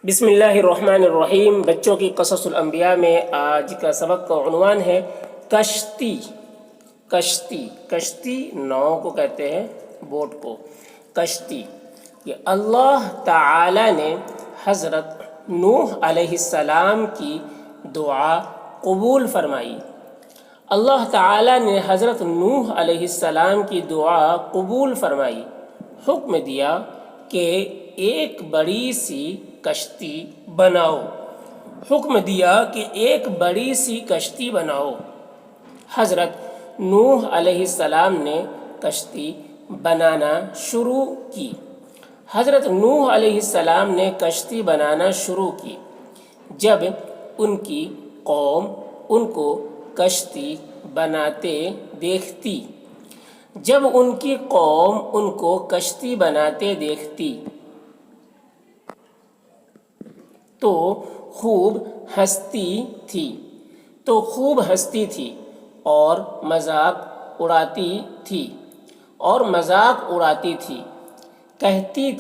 بسم اللہ الرحمن الرحیم۔ بچوں کی قصص الانبیاء میں آج کا سبق کا عنوان ہے کشتی۔ کشتی ناؤ کو کہتے ہیں، بوٹ کو کشتی۔ یہ اللہ تعالی نے حضرت نوح علیہ السلام کی دعا قبول فرمائی۔ اللہ تعالی نے حضرت نوح علیہ السلام کی دعا قبول فرمائی، حکم دیا کہ ایک بڑی سی کشتی بناؤ۔ بڑی سی کشتی بناؤ۔ حضرت نوح علیہ السلام نے کشتی بنانا شروع کی۔ جب ان کی قوم ان کو کشتی بناتے دیکھتی تو خوب ہنستی تھی اور مذاق اڑاتی تھی۔ کہتی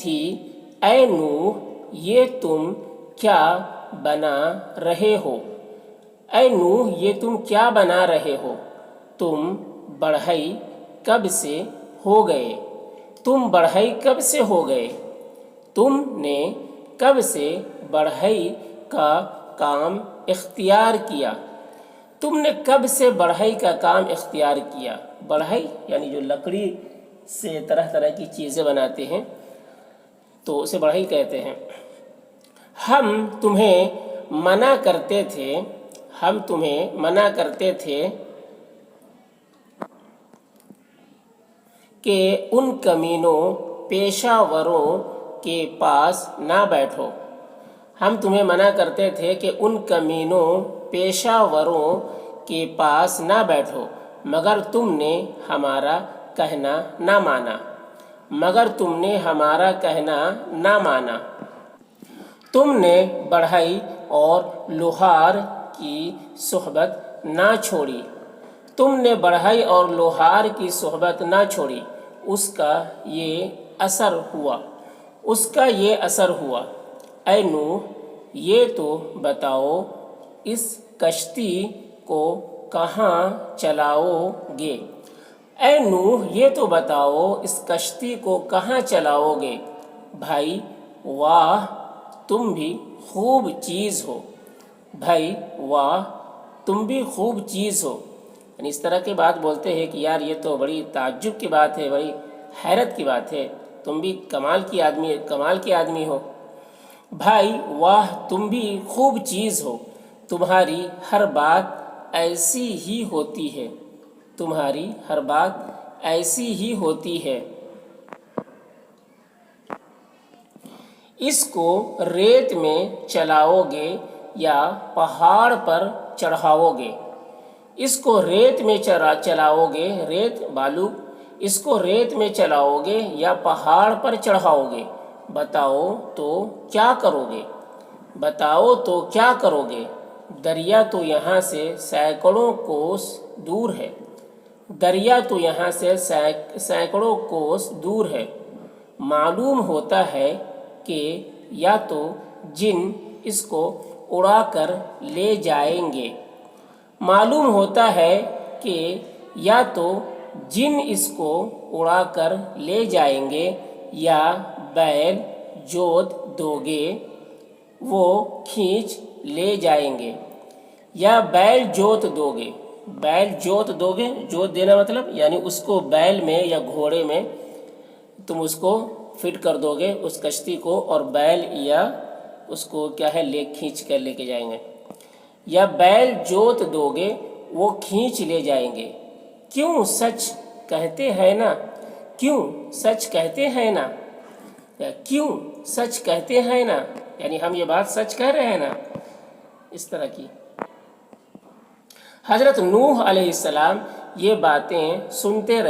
تھی اے نوح، یہ تم کیا بنا رہے ہو؟ تم بڑھئی کب سے ہو گئے؟ تم نے کب سے بڑھئی کا کام اختیار کیا؟ بڑھئی یعنی جو لکڑی سے طرح طرح کی چیزیں بناتے ہیں تو اسے بڑھئی کہتے ہیں۔ ہم تمہیں منع کرتے تھے کہ ان کمینوں پیشہ وروں کے پاس نہ بیٹھو، مگر تم نے ہمارا کہنا نہ مانا۔ تم نے بڑھئی اور لوہار کی صحبت نہ چھوڑی۔ اس کا یہ اثر ہوا۔ اے نوح، یہ تو بتاؤ اس کشتی کو کہاں چلاؤ گے؟ بھائی واہ، تم بھی خوب چیز ہو۔ یعنی اس طرح کی بات بولتے ہیں کہ یار یہ تو بڑی تعجب کی بات ہے، بڑی حیرت کی بات ہے، تم بھی کمال کی آدمی ہو۔ بھائی واہ، تم بھی خوب چیز ہو، تمہاری ہر بات ایسی ہی ہوتی ہے۔ اس کو ریت میں چلاؤ گے یا پہاڑ پر چڑھاؤ گے؟ اس کو ریت میں چلاؤ گے یا پہاڑ پر چڑھاؤ گے؟ بتاؤ تو کیا کرو گے؟ دریا تو یہاں سے سینکڑوں کوس دور ہے۔ معلوم ہوتا ہے کہ یا تو جن اس کو اڑا کر لے جائیں گے یا بیل جوت دو گے وہ کھینچ لے جائیں گے۔ جوت دینا مطلب یعنی اس کو بیل میں یا گھوڑے میں تم اس کو فٹ کر دو گے اس کشتی کو، اور بیل یا اس کو کھینچ کر لے کے جائیں گے، یا بیل جوت دو گے وہ کھینچ لے جائیں گے۔ کیوں سچ کہتے ہیں نا؟ یعنی ہم یہ بات سچ کہہ رہے ہیں نا، اس طرح کی۔ حضرت نوح علیہ السلام یہ باتیں سنتے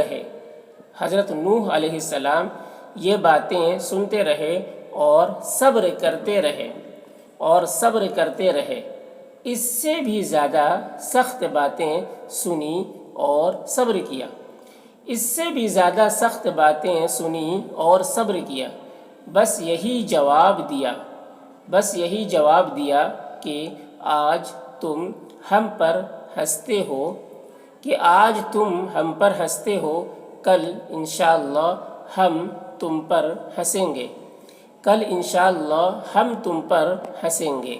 رہے اور صبر کرتے رہے۔ اس سے بھی زیادہ سخت باتیں سنی اور صبر کیا۔ بس یہی جواب دیا کہ آج تم ہم پر ہنستے ہو کل انشاءاللہ ہم تم پر ہنسیں گے